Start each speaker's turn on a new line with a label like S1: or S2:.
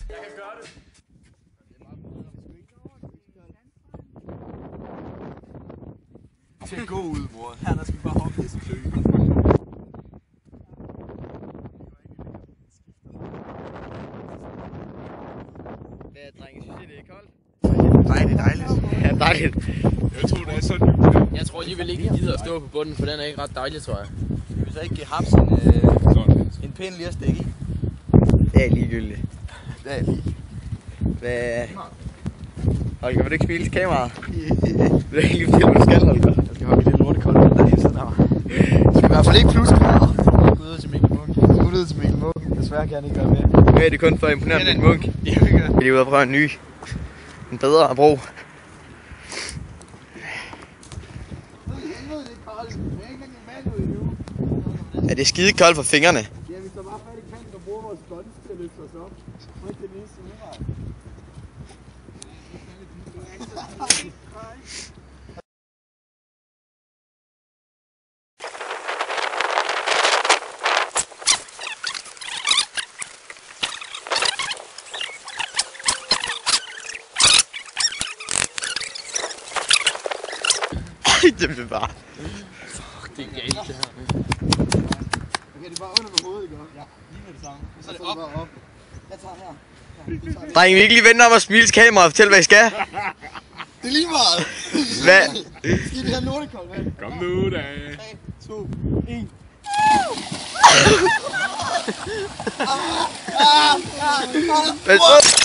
S1: Jeg kan gøre det.
S2: Til at gå ud, bror. Her der skal vi bare hoppe i sin klø.
S3: Hvad, drenge, synes I det er koldt?
S2: Nej, det er dejligt.
S3: Ja, dejligt.
S1: Jeg tror, det er sådan.
S3: Jeg tror alligevel ikke, I gider at stå på bunden, for den er ikke ret dejlig, tror jeg.
S2: Skal vi så ikke give haps en pind lige at stikke i?
S3: Det er ligegyldigt.
S2: Det er lige.
S3: Hvad? Holger, vil du ikke smile til kameraet? Det er ikke fordi, du skal, Holger.
S2: Jeg skal hoppe i det lortekoldt, der er sådan her. Du skal i hvert fald ikke pludselig gå ud til Mikkel Munk. Gå ud til Mikkel Munk. Desværre kan han ikke være med.
S3: Nu er det kun for at imponere Mikkel Munk.
S2: Ja, vi gør.
S3: Vi er ude og prøve en ny. En bedre bro. Ja, det er skide koldt for fingrene.
S2: Ja, vi står bare fat i kanten og bruger vores guns til at løfte os op. Og ikke det eneste udvej.
S3: Det bliver bare.
S1: Fuck, det er galt det her.
S2: Okay, det er bare under på hovedet, ikke? Ja, lige med det samme. Så er det op. Op. Jeg tager her.
S3: Drenge, vi ikke lige vente om at smile til kameraet og fortælle, hvad I skal.
S2: Det er lige meget.
S3: Hvad?
S2: Skal vi have lortekold, vel?
S1: Kom nu da.
S2: 3, 2, 1.
S3: Hvad så?